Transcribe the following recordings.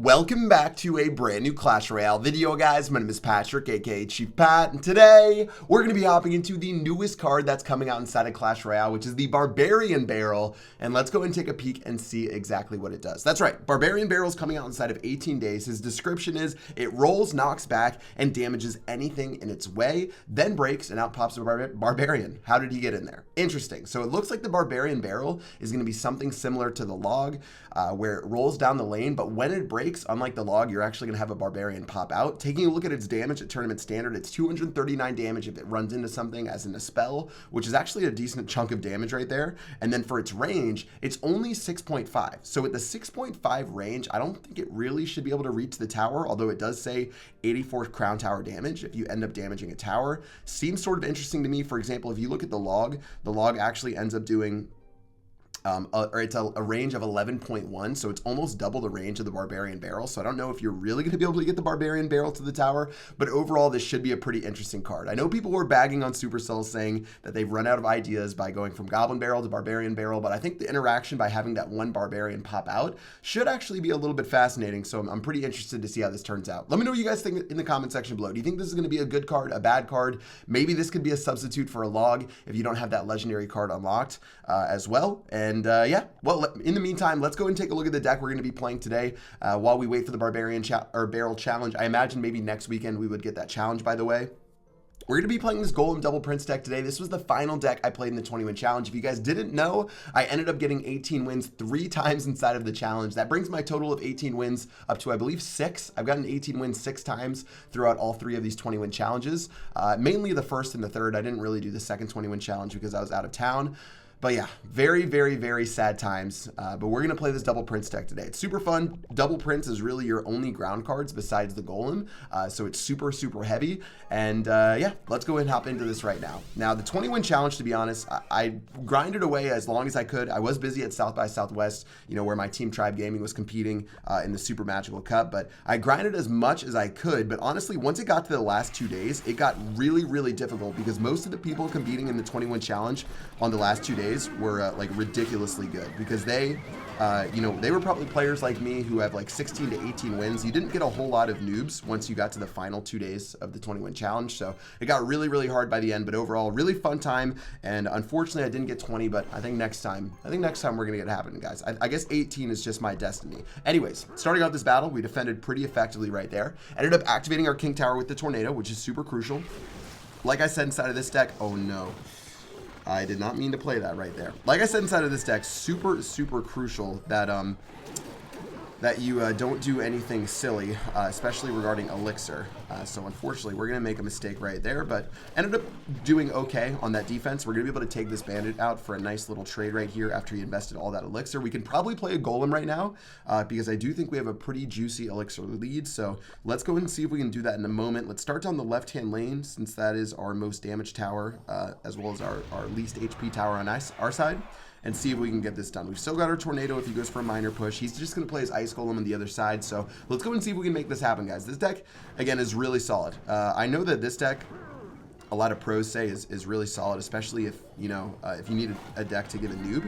Welcome back to a brand new Clash Royale video, guys. My name is Patrick, aka Chief Pat, and today we're going to be hopping into the newest card that's coming out inside of Clash Royale, which is the Barbarian Barrel, and let's go and take a peek and see exactly what it does. That's right, Barbarian Barrel is coming out inside of 18 days. His description is, it rolls, knocks back, and damages anything in its way, then breaks, and out pops a Barbarian. How did he get in there? Interesting. So it looks like the Barbarian Barrel is going to be something similar to the log, where it rolls down the lane, but when it breaks, unlike the log, you're actually going to have a Barbarian pop out. Taking a look at its damage at tournament standard, it's 239 damage if it runs into something, as in a spell, which is actually a decent chunk of damage right there. And then for its range, it's only 6.5. So with the 6.5 range, I don't think it really should be able to reach the tower, although it does say 84 crown tower damage if you end up damaging a tower. Seems sort of interesting to me. For example, if you look at the log actually ends up doing it's a range of 11.1, so it's almost double the range of the Barbarian Barrel. So I don't know if you're really going to be able to get the Barbarian Barrel to the tower, but overall this should be a pretty interesting card. I know people were bagging on Supercell saying that they've run out of ideas by going from Goblin Barrel to Barbarian Barrel, but I think the interaction by having that one Barbarian pop out should actually be a little bit fascinating, so I'm pretty interested to see how this turns out. Let me know what you guys think in the comment section below. Do you think this is going to be a good card, a bad card? Maybe this could be a substitute for a log if you don't have that legendary card unlocked as well. And yeah, well, in the meantime, let's go and take a look at the deck we're going to be playing today while we wait for the Barbarian Barrel challenge. I imagine maybe next weekend we would get that challenge, by the way. We're going to be playing this Golem Double Prince deck today. This was the final deck I played in the 20-win challenge. If you guys didn't know, I ended up getting 18 wins 3 times inside of the challenge. That brings my total of 18 wins up to, I believe, 6. I've gotten 18 wins 6 times throughout all 3 of these 20-win challenges. Mainly the first and the third. I didn't really do the second 20-win challenge because I was out of town. But yeah, very, very, very sad times. But we're going to play this Double Prince deck today. It's super fun. Double Prince is really your only ground cards besides the Golem. So it's super, super heavy. And yeah, let's go ahead and hop into this right now. Now, the 20-win challenge, to be honest, I grinded away as long as I could. I was busy at South by Southwest, you know, where my team Tribe Gaming was competing in the Super Magical Cup. But I grinded as much as I could. But honestly, once it got to the last 2 days, it got really, really difficult because most of the people competing in the 20-win challenge on the last 2 days were like ridiculously good because they you know, they were probably players like me who have like 16 to 18 wins. You didn't get a whole lot of noobs once you got to the final 2 days of the 20-win challenge, so it got really, really hard by the end. But overall, really fun time. And unfortunately, I didn't get 20, but I think next time we're gonna get it happening, guys. I guess 18 is just my destiny. Anyways, starting out this battle, we defended pretty effectively right there. Ended up activating our King Tower with the Tornado, which is super crucial. Like I said inside of this deck, oh no. I did not mean to play that right there. Like I said inside of this deck, super, super crucial that that you don't do anything silly, especially regarding Elixir. So unfortunately, we're going to make a mistake right there, but ended up doing okay on that defense. We're going to be able to take this Bandit out for a nice little trade right here after he invested all that Elixir. We can probably play a Golem right now because I do think we have a pretty juicy Elixir lead. So let's go ahead and see if we can do that in a moment. Let's start down the left-hand lane since that is our most damaged tower as well as our least HP tower on our side, and see if we can get this done. We've still got our Tornado if he goes for a minor push. He's just going to play his Ice Golem on the other side. So let's go and see if we can make this happen, guys. This deck, again, is really solid. I know that this deck, a lot of pros say is really solid, especially if, you know, if you need a deck to give a noob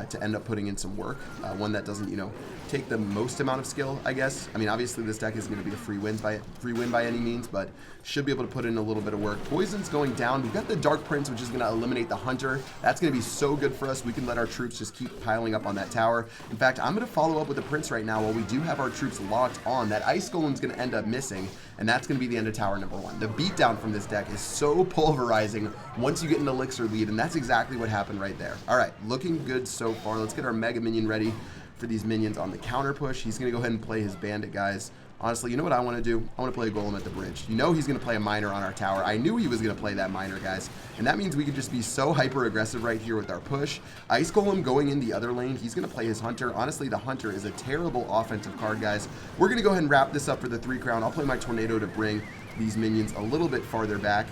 to end up putting in some work. One that doesn't, you know, take the most amount of skill, I guess. I mean, obviously this deck isn't going to be a free win by any means, but should be able to put in a little bit of work. Poison's going down. We've got the Dark Prince, which is going to eliminate the Hunter. That's going to be so good for us. We can let our troops just keep piling up on that tower. In fact, I'm going to follow up with the Prince right now while we do have our troops locked on. That Ice Golem's going to end up missing, and that's going to be the end of tower number 1. The beatdown from this deck is so pulverizing once you get an Elixir lead, and that's exactly what happened right there. All right, looking good so far. Let's get our Mega Minion ready for these minions on the counter push. He's going to go ahead and play his Bandit, guys. Honestly, you know what I want to do? I want to play a Golem at the bridge. You know he's going to play a Miner on our tower. I knew he was going to play that Miner, guys. And that means we could just be so hyper-aggressive right here with our push. Ice Golem going in the other lane. He's going to play his Hunter. Honestly, the Hunter is a terrible offensive card, guys. We're going to go ahead and wrap this up for the 3 crown. I'll play my Tornado to bring these minions a little bit farther back.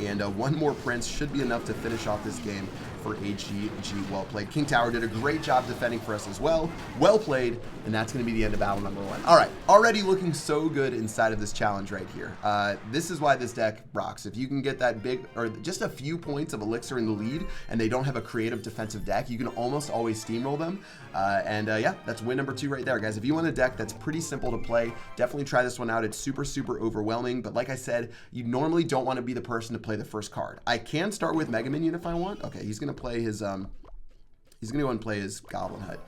And one more Prince should be enough to finish off this game for AG. Well played. King Tower did a great job defending for us as well. Well played, and that's going to be the end of battle number 1. All right, already looking so good inside of this challenge right here. This is why this deck rocks. If you can get that big, or just a few points of Elixir in the lead, and they don't have a creative defensive deck, you can almost always steamroll them. Yeah, that's win number 2 right there, guys. If you want a deck that's pretty simple to play, definitely try this one out. It's super, super overwhelming, but like I said, you normally don't want to be the person to play the first card. I can start with Mega Minion if I want. Okay, he's gonna play his he's gonna go and play his Goblin Hut.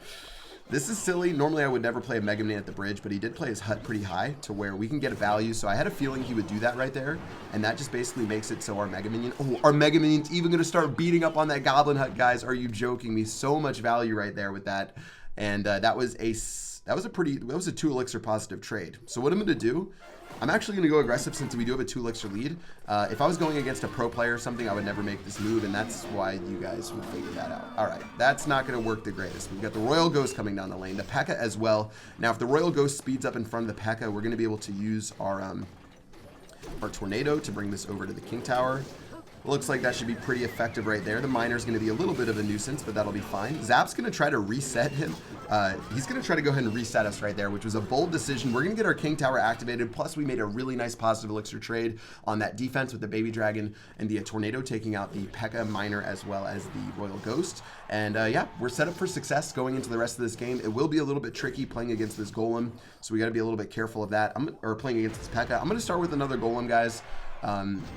This is silly. Normally I would never play a Mega Minion at the bridge, but he did play his hut pretty high to where we can get a value. So I had a feeling he would do that right there, and that just basically makes it so our Mega Minion, our Mega Minion's even gonna start beating up on that Goblin Hut, guys. Are you joking me? So much value right there with that, and that was a 2 elixir positive trade. So what I'm gonna do, I'm actually going to go aggressive since we do have a 2 elixir lead. If I was going against a pro player or something, I would never make this move, and that's why you guys would figure that out. All right, that's not going to work the greatest. We've got the Royal Ghost coming down the lane, the P.E.K.K.A. as well. Now, if the Royal Ghost speeds up in front of the P.E.K.K.A., we're going to be able to use our Tornado to bring this over to the King Tower. Looks like that should be pretty effective right there. The Miner's going to be a little bit of a nuisance, but that'll be fine. Zap's going to try to reset him. He's going to try to go ahead and reset us right there, which was a bold decision. We're going to get our King Tower activated, plus we made a really nice positive elixir trade on that defense with the Baby Dragon and the Tornado taking out the P.E.K.K.A. Miner as well as the Royal Ghost. And yeah, we're set up for success going into the rest of this game. It will be a little bit tricky playing against this Golem, so we got to be a little bit careful of that. Or playing against this P.E.K.K.A. I'm going to start with another Golem, guys.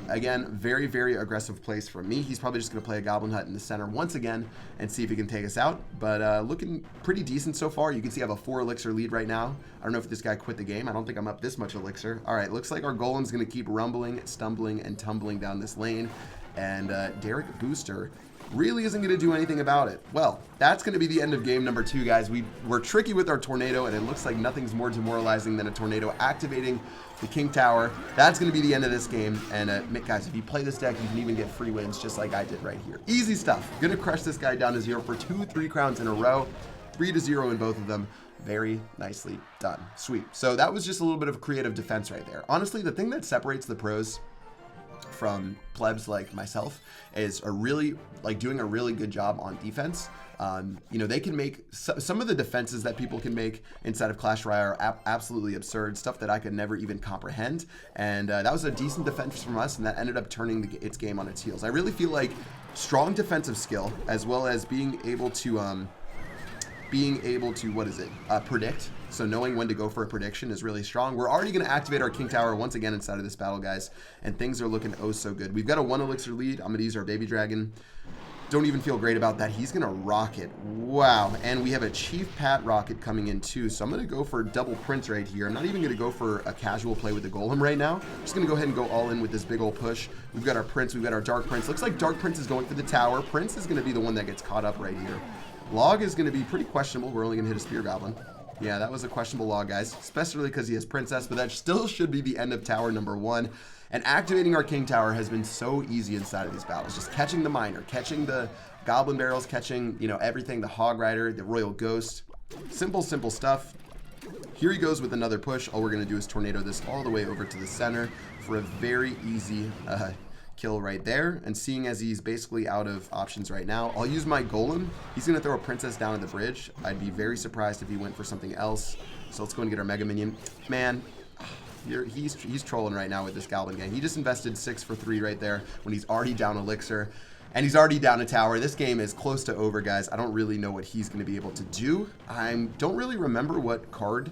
Again, very, very aggressive plays from me. He's probably just going to play a Goblin Hut in the center once again and see if he can take us out. But looking pretty decent so far. You can see I have a 4 elixir lead right now. I don't know if this guy quit the game. I don't think I'm up this much elixir. All right, looks like our Golem's going to keep rumbling, stumbling, and tumbling down this lane. And Derek Booster really isn't going to do anything about it. Well, that's going to be the end of game number 2, guys. We're tricky with our Tornado, and it looks like nothing's more demoralizing than a Tornado activating the King Tower. That's going to be the end of this game. And guys, if you play this deck, you can even get free wins just like I did right here. Easy stuff. Going to crush this guy down to 0 for 2 3 crowns in a row. 3-0 in both of them. Very nicely done. Sweet. So that was just a little bit of creative defense right there. Honestly, the thing that separates the pros from plebs like myself is doing a really good job on defense. You know, they can make some of the defenses that people can make inside of Clash Royale are absolutely absurd, stuff that I could never even comprehend. And that was a decent defense from us, and that ended up turning its game on its heels. I really feel like strong defensive skill, as well as being able to predict. So knowing when to go for a prediction is really strong. We're already going to activate our King Tower once again inside of this battle, guys, and things are looking oh so good. We've got a 1 elixir lead. I'm going to use our Baby Dragon. Don't even feel great about that. He's going to rocket. Wow. And we have a Chief Pat rocket coming in too. So I'm going to go for double Prince right here. I'm not even going to go for a casual play with the Golem right now. I'm just going to go ahead and go all in with this big old push. We've got our Prince. We've got our Dark Prince. Looks like Dark Prince is going for the tower. Prince is going to be the one that gets caught up right here. Log is going to be pretty questionable. We're only going to hit a Spear Goblin. Yeah, that was a questionable log, guys, especially because he has Princess, but that still should be the end of tower number 1. And activating our King Tower has been so easy inside of these battles. Just catching the Miner, catching the Goblin Barrels, catching, you know, everything, the Hog Rider, the Royal Ghost. Simple, simple stuff. Here he goes with another push. All we're going to do is Tornado this all the way over to the center for a very easy kill right there. And seeing as he's basically out of options right now, I'll use my Golem. He's going to throw a Princess down at the bridge. I'd be very surprised if he went for something else. So let's go and get our Mega Minion. Man, he's trolling right now with this Goblin Gang. He just invested 6 for 3 right there when he's already down Elixir. And he's already down a tower. This game is close to over, guys. I don't really know what he's going to be able to do. I don't really remember what card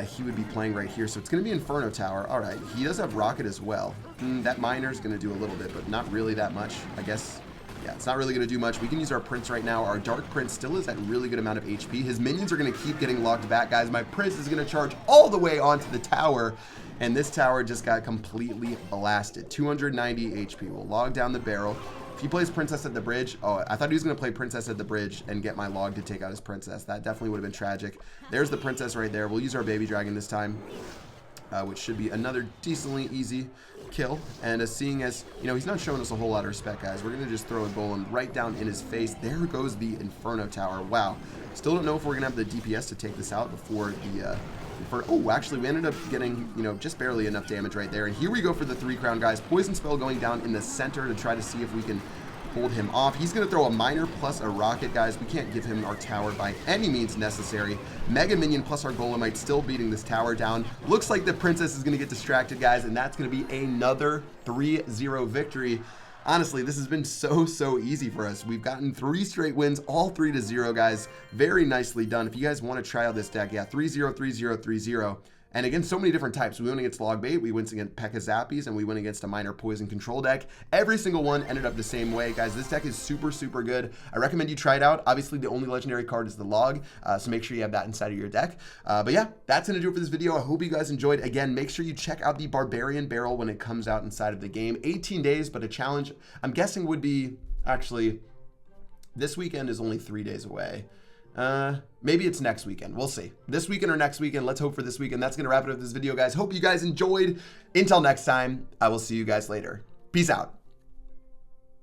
he would be playing right here. So it's going to be Inferno Tower. All right. He does have Rocket as well. That Miner's going to do a little bit, but not really that much. I guess, yeah, it's not really going to do much. We can use our Prince right now. Our Dark Prince still is at a really good amount of HP. His minions are going to keep getting locked back, guys. My Prince is going to charge all the way onto the tower. And this tower just got completely blasted. 290 HP. We'll log down the barrel. If he plays Princess at the bridge, oh, I thought he was going to play Princess at the bridge and get my log to take out his Princess. That definitely would have been tragic. There's the Princess right there. We'll use our Baby Dragon this time, which should be another decently easy kill. And seeing as, you know, he's not showing us a whole lot of respect, guys, we're going to just throw a Golem right down in his face. There goes the Inferno Tower. Wow. Still don't know if we're going to have the DPS to take this out before the... oh, actually, we ended up getting, you know, just barely enough damage right there. And here we go for the 3 crown, guys. Poison Spell going down in the center to try to see if we can hold him off. He's going to throw a miner plus a rocket, guys. We can't give him our tower by any means necessary. Mega Minion plus our Golemite still beating this tower down. Looks like the princess is going to get distracted, guys, and that's going to be another 3-0 victory. Honestly, this has been so easy for us. We've gotten 3 straight wins, all 3-0, guys. Very nicely done. If you guys want to try out this deck, yeah, 3-0, 3-0, 3-0. And again, so many different types. We went against Log Bait, we went against P.E.K.K.A. Zappies, and we went against a Miner Poison Control deck. Every single one ended up the same way. Guys, this deck is super good. I recommend you try it out. Obviously, the only legendary card is the Log, so make sure you have that inside of your deck. But yeah, that's going to do it for this video. I hope you guys enjoyed. Again, make sure you check out the Barbarian Barrel when it comes out inside of the game. 18 days, but a challenge, I'm guessing, would be, actually, this weekend is only 3 days away. Maybe it's next weekend. We'll see. This weekend or next weekend. Let's hope for this weekend. That's going to wrap it up this video, guys. Hope you guys enjoyed. Until next time, I will see you guys later. Peace out.